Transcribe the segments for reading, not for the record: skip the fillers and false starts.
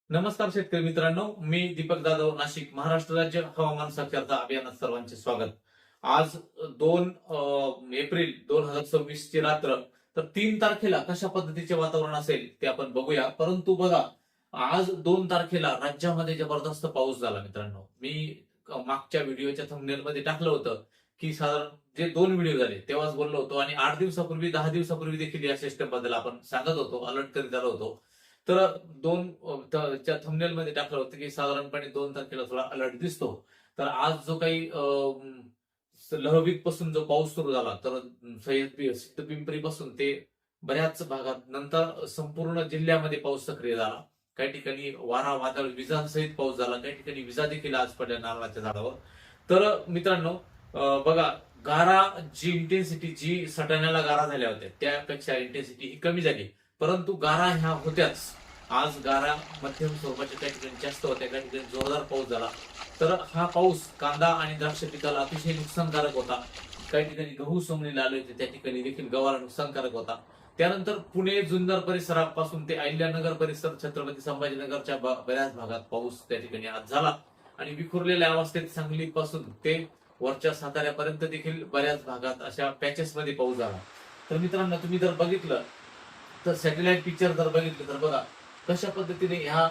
नमस्कार शेतकरी मित्रांनो, मी दीपक जाधव, नाशिक. महाराष्ट्र राज्य हवामान साक्षरता अभियानात सर्वांचे स्वागत. आज 2 एप्रिल 2026 ची रात्र. तर 3 तारखेला कशा पद्धतीचे वातावरण असेल ते आपण बघूया. परंतु बघा, आज 2 तारखेला राज्यामध्ये जबरदस्त पाऊस झाला मित्रांनो. मी मागच्या व्हिडिओच्या थंबनेल मध्ये टाकलं होतं की साधारण जे 2 व्हिडिओ झाले तेव्हाच बोललो होतो, आणि 8 दिवसापूर्वी 10 दिवसापूर्वी देखील या सिस्टम बद्दल आपण सांगत होतो, अलर्ट करीत आलो होतो. तर च्या थंबनेल मध्ये टाकलं होतं की साधारणपणे 2 तारखेला थोडा अलर्ट दिसतो. तर आज जो काही लहवीक पासून जो पाऊस सुरू झाला, तर सिद्धपिंपरी पासून ते बऱ्याच भागात, नंतर संपूर्ण जिल्ह्यामध्ये पाऊस सक्रिय झाला. काही ठिकाणी वारा वादळ विजांसहित पाऊस झाला, काही ठिकाणी विजा देखील आज पडल्या नारळाच्या झाडावर. तर मित्रांनो, बघा, गारा जी इंटेन्सिटी, जी सटाण्याला गारा झाल्या होत्या त्यापेक्षा इंटेन्सिटी ही कमी झाली. परंतु गारा ह्या होत्याच. आज गारा मध्यम स्वरूपाच्या काही ठिकाणी जास्त होत्या, काही ठिकाणी जोरदार पाऊस झाला. तर हा पाऊस कांदा आणि द्राक्ष पिकाला अतिशय नुकसानकारक होता. काही ठिकाणी गहू सोंगणीला आले होते, त्या ठिकाणी देखील गव्हाला नुकसानकारक होता. त्यानंतर पुणे जुन्नर परिसरापासून ते अहिल्यानगर परिसर, छत्रपती संभाजीनगरच्या बऱ्याच भागात पाऊस त्या ठिकाणी आज झाला. आणि विखुरलेल्या अवस्थेत सांगलीपासून ते वरच्या साताऱ्यापर्यंत देखील बऱ्याच भागात अशा पॅचेस मध्ये पाऊस झाला. तर मित्रांनो, तुम्ही जर बघितलं तर सॅटेलाइट पिक्चर जर बघितलं तर बघा कशा पद्धतीने ह्या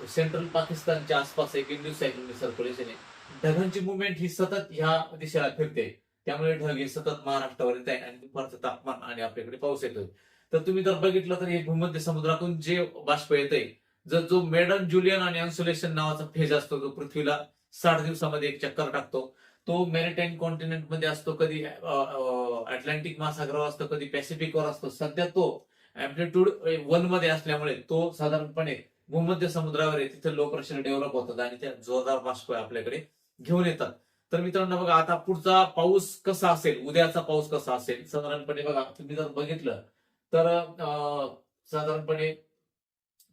सेंट्रल पाकिस्तानच्या आसपास एक इंडस सायक्लोनिक सर्क्युलेशन आहे. ढगांची मुवमेंट ही सतत ह्या दिशेला फिरते, त्यामुळे ढग हे सतत महाराष्ट्रावर येत आहे आणि दुपारचं तापमान आणि आपल्याकडे पाऊस येतोय. तर तुम्ही जर बघितलं तर हे भूमध्य समुद्रातून जे बाष्प येते, जर जो मेडन, जुलियन आणि अन्सुलेशन नावाचा फेज असतो, जो पृथ्वीला 60 दिवसामध्ये एक चक्कर टाकतो, तो मेरिटाईम कॉन्टिनेंट मध्ये असतो, कधी अटलांटिक महासागरावर असतो, कधी पॅसिफिकवर असतो. सध्या तो अँप्लिट्यूड 1 मध्ये असल्यामुळे तो साधारणपणे भूमध्य समुद्रावर आहे, तिथे लो प्रेशर डेव्हलप होतात आणि त्या जोरदार बाष्प आपल्याकडे घेऊन येतात. तर मित्रांनो बघा, आता पुढचा पाऊस कसा असेल, उद्याचा पाऊस कसा असेल, साधारणपणे बघा तुम्ही जर बघितलं तर साधारणपणे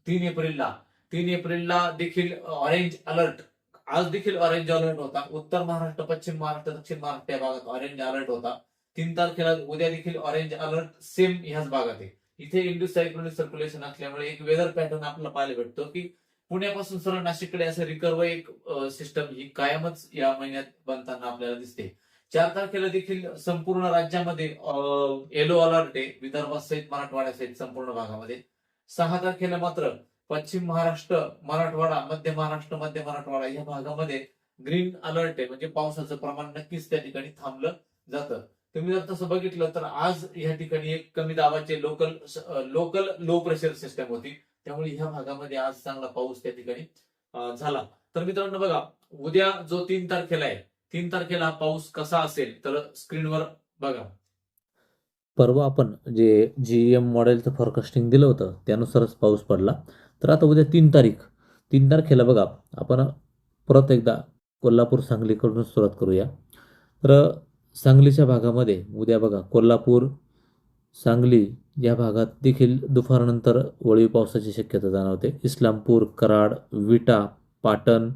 3 एप्रिलला 3 एप्रिलला देखील ऑरेंज अलर्ट, आज देखील ऑरेंज अलर्ट होता. उत्तर महाराष्ट्र, पश्चिम महाराष्ट्र, दक्षिण महाराष्ट्र या भागात ऑरेंज अलर्ट होता. 3 तारखेला उद्या देखील ऑरेंज अलर्ट सेम ह्याच भागात आहे. इथे इंडस सायक्लोनिक सर्क्युलेशन असल्यामुळे एक वेदर पॅटर्न आपल्याला पाहायला भेटतो की पुण्यापासून सरळ नाशिककडे असं रिकर्व एक सिस्टम ही कायमच या महिन्यात बनताना आपल्याला दिसते. 4 तारखेला देखील संपूर्ण राज्यामध्ये येलो अलर्ट आहे, विदर्भासहित मराठवाड्यासहित संपूर्ण भागामध्ये. 6 तारखेला मात्र पश्चिम महाराष्ट्र, मराठवाडा, मध्य मराठवाडा या भागामध्ये ग्रीन अलर्ट आहे, म्हणजे पावसाचं प्रमाण नक्कीच त्या ठिकाणी थांबलं जातं. तुम्ही जर तसं बघितलं तर आज या ठिकाणी एक कमी दाबाचे लोकल लो प्रेशर सिस्टम होती, त्यामुळे ह्या भागामध्ये आज चांगला पाऊस त्या ठिकाणी झाला. तर मित्रांनो बघा, उद्या जो 3 तारखेला आहे, 3 तारखेला हा पाऊस कसा असेल तर स्क्रीनवर बघा. परवा आपण जे GEM मॉडेलचं फोरकास्टिंग दिलं होतं त्यानुसारच पाऊस पडला. तर आता उद्या 3 तारखेला बघा, आपण परत एकदा कोल्हापूर सांगलीकडून सुरुवात करूया. तर सांगलीच्या भागामध्ये उद्या बघा, कोल्हापूर, सांगली या भागात देखील दुपारनंतर वळीव पावसाची शक्यता जाणवते. इस्लामपूर, कराड, विटा, पाटण,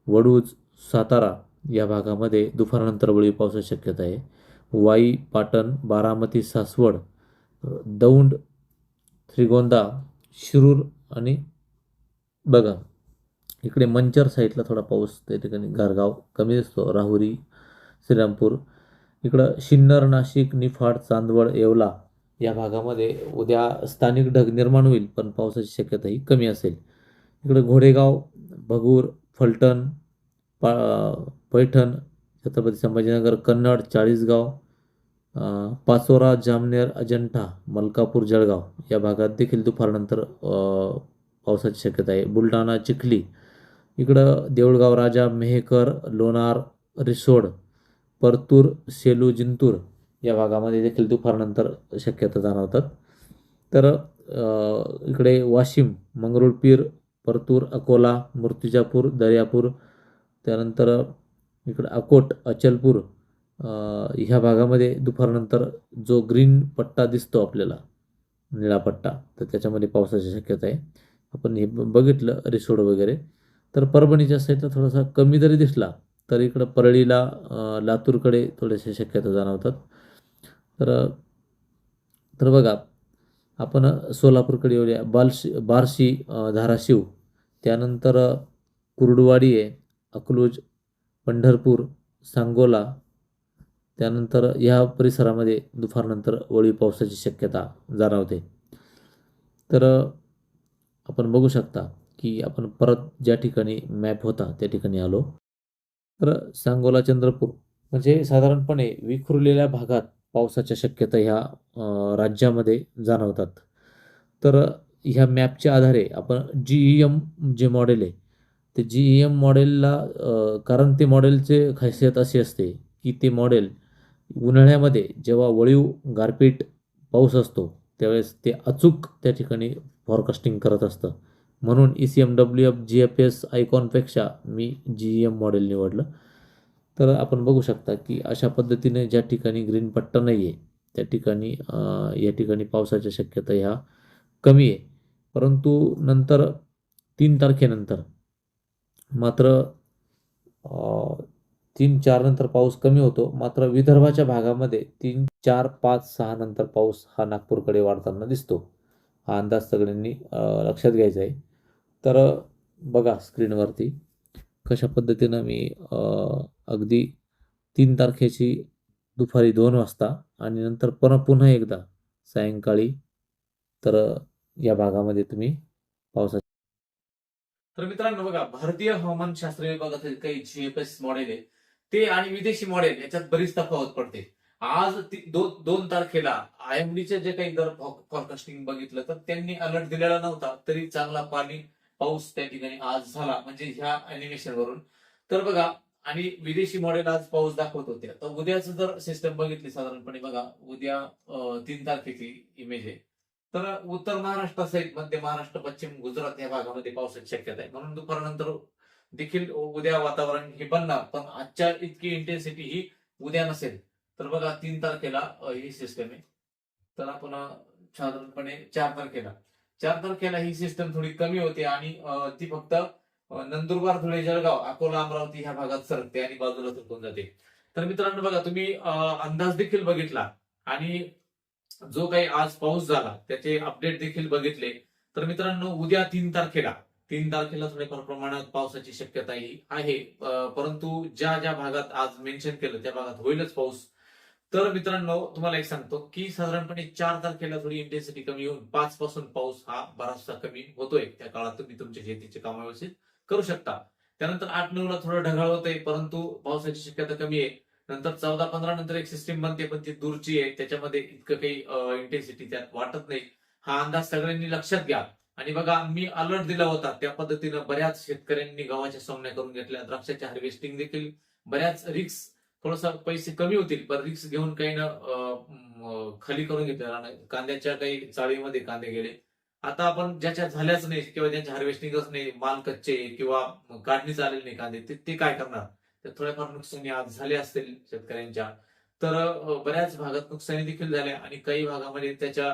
वडूज, सातारा या भागामध्ये दुपारनंतर वळीव पावसाची शक्यता आहे. वाई, पाटण, बारामती, सासवड, दौंड, श्रीगोंदा, शिरूर आणि बघा इकडे मंचर साईडला थोडा पाऊस त्या ठिकाणी गारगाव कमी दिसतो. राहुरी, श्रीरामपूर, इकडं सिन्नर, नाशिक, निफाड, चांदवड, येवला या भागामध्ये उद्या स्थानिक ढग निर्माण होईल, पण पावसाची शक्यता ही कमी असेल. इकडे घोडेगाव, भगूर, फलटण, पैठण, छत्रपती संभाजीनगर, कन्नड, चाळीसगाव, पाचोरा, जामनेर, अजंठा, मलकापूर, जळगाव या भागात देखील दुपारनंतर पावसाची शक्यता आहे. बुलढाणा, चिखली, इकडं देऊळगाव, राजा, मेहकर, लोणार, रिसोड, परतूर, सेलू, जिंतूर या भागामध्ये देखील दुपारनंतर शक्यता जाणवतात. तर इकडे वाशिम, मंगरुळपीर, परतूर, अकोला, मूर्तिजापूर, दर्यापूर, त्यानंतर इकडं अकोट, अचलपूर ह्या भागामध्ये दुपारनंतर जो ग्रीन पट्टा दिसतो आपल्याला, निळा पट्टा, तर त्याच्यामध्ये पावसाची शक्यता आहे. आपण हे बघितलं रिसोड वगैरे. तर परभणीच्या साईडला थोडासा कमी जरी दिसला तर इकडं परळीला, लातूरकडे थोड्याशा शक्यता जाणवतात. तर तर बघा, आपण सोलापूरकडे येऊया. बार्शी, धाराशिव त्यानंतर कुर्डुवाडी आहे, अकलूज, पंढरपूर, सांगोला. त्यानंतर ह्या परिसरामध्ये दुपारनंतर वळीव पावसाची शक्यता जाणवते. तर आपण बघू शकता की आपण परत ज्या ठिकाणी मॅप होता त्या ठिकाणी आलो. तर सांगोला, चंद्रपूर म्हणजे साधारणपणे विखुरलेल्या भागात पावसाच्या शक्यता ह्या राज्यामध्ये जाणवतात. तर ह्या मॅपच्या आधारे आपण GEM जे मॉडेल आहे, ते GEM मॉडेलला कारण ते मॉडेलचे खासियत अशी असते की ते मॉडेल उन्हाळ्यामध्ये जेव्हा वळीव, गारपीट, पाऊस असतो त्यावेळेस ते अचूक त्या ठिकाणी फॉरकास्टिंग करत असतं. म्हणून ECMWF GFS आयकॉनपेक्षा मी GEM मॉडेल निवडलं. तर आपण बघू शकता की अशा पद्धतीने ज्या ठिकाणी ग्रीन पट्टा नाही आहे त्या ठिकाणी या ठिकाणी पावसाच्या शक्यता ह्या कमी आहे. परंतु नंतर 3 तारखेनंतर मात्र 3-4 नंतर पाऊस कमी होतो. मात्र विदर्भाच्या भागामध्ये 3, 4, 5, 6 नंतर पाऊस हा नागपूरकडे वाढताना दिसतो. हा अंदाज सगळ्यांनी लक्षात घ्यायचा आहे. तर बघा स्क्रीनवरती कशा पद्धतीनं मी अगदी 3 तारखेची दुपारी 2 वाजता आणि नंतर पुन्हा एकदा सायंकाळी तर या भागामध्ये तुम्ही पावसाची तर मित्रांनो बघा, भारतीय हवामान शास्त्र विभागातील काही GFS मॉडेल आहे ते आणि विदेशी मॉडेल याच्यात बरीच तफावत पडते. आज 2 तारखेला IMDचे जे काही दर फॉरकास्टिंग बघितलं तर त्यांनी अलर्ट दिलेला नव्हता, तरी चांगला पाऊस त्या ठिकाणी आज झाला, म्हणजे ह्या अॅनिमेशन वरून. तर बघा, आणि विदेशी मॉडेल आज पाऊस दाखवत होते. तर उद्याचं जर सिस्टम बघितली साधारणपणे बघा, उद्या 3 तारखेची इमेज आहे. तर उत्तर महाराष्ट्रासहित मध्य महाराष्ट्र, पश्चिम गुजरात या भागामध्ये पावसाची शक्यता आहे. म्हणून दुपारनंतर देखील उद्या वातावरण हे बनणार, पण आजच्या इतकी इंटेन्सिटी ही उद्या नसेल. तर बघा 3 तारखेला ही सिस्टम आहे. तर आपण साधारणपणे 4 तारखेला ही सिस्टम थोडी कमी होते आणि ती फक्त नंदुरबार, धुळे, जळगाव, अकोला, अमरावती ह्या भागात सरकते आणि बाजूला सरकून जाते. तर मित्रांनो बघा, तुम्ही अंदाज देखील बघितला आणि जो काही आज पाऊस झाला त्याचे अपडेट देखील बघितले. तर मित्रांनो उद्या 3 तारखेला थोड्याफार प्रमाणात पावसाची शक्यता ही आहे. परंतु ज्या ज्या भागात आज मेन्शन केलं त्या भागात होईलच पाऊस. तर मित्रांनो तुम्हाला एक सांगतो की साधारणपणे 4 तारखेला थोडी इंटेन्सिटी कमी होऊन 5 पासून पाऊस हा बराचसा कमी होतोय. त्या काळात तुम्ही तुमच्या शेतीचे काम व्यवस्थित करू शकता. त्यानंतर 8-9 ला थोडं ढगाळ होतंय, परंतु पावसाची शक्यता कमी आहे. नंतर 14-15 नंतर एक सिस्टीम बनते, पण ती दूरची आहे, त्याच्यामध्ये इतकं काही इंटेन्सिटी त्यात वाटत नाही. हा अंदाज सगळ्यांनी लक्षात घ्या. आणि बघा, मी अलर्ट दिला होता त्या पद्धतीनं बऱ्याच शेतकऱ्यांनी गव्हाच्या सोंगण्या करून घेतल्या, द्राक्षाचे हार्वेस्टिंग देखील बऱ्याच रिक्स, थोडासा पैसे कमी होतील पण रिक्स घेऊन काही ना खाली करून घेतल्या. कांद्याच्या काही चाळीमध्ये कांदे गेले. आता आपण ज्याच्या झाल्याच नाही किंवा ज्याच्या हार्वेस्टिंगच नाही, माल कच्चे किंवा काढणी चालेल नाही कांदे, ते काय करणार? तर थोड्याफार नुकसानी आज झाले असतील शेतकऱ्यांच्या. तर बऱ्याच भागात नुकसानी देखील झाल्या आणि काही भागामध्ये त्याच्या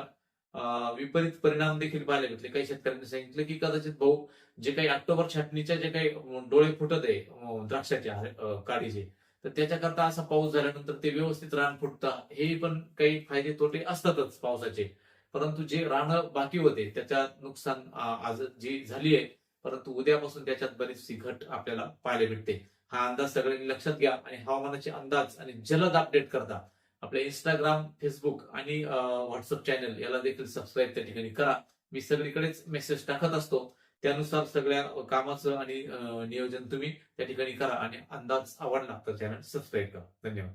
विपरीत परिणाम देखील पाहायला भेटले. काही शेतकऱ्यांनी सांगितलं की कदाचित भाऊ, जे काही ऑक्टोबर छाटणीच्या जे काही डोळे फुटत आहे द्राक्षाच्या काडीचे, तर त्याच्याकरता असा पाऊस झाल्यानंतर ते व्यवस्थित रान फुटतं. हे पण काही फायदे तोटे असतातच पावसाचे. परंतु जे रानं बाकी होते त्याच्यात नुकसान आज जी झाली आहे, परंतु उद्यापासून त्याच्यात बरीचशी घट आपल्याला पाहायला भेटते. हा अंदाज सगळ्यांनी लक्षात घ्या आणि हवामानाचे अंदाज आणि जलद अपडेट करता आपल्या इंस्टाग्राम, फेसबुक आणि व्हॉट्सअप चॅनल याला देखील सबस्क्राईब त्या ठिकाणी करा. मी सगळीकडेच मेसेज टाकत असतो. त्यानुसार सगळ्या कामाचं आणि नियोजन तुम्ही त्या ठिकाणी करा आणि अंदाज आवडला तर चॅनल सबस्क्राईब करा. धन्यवाद.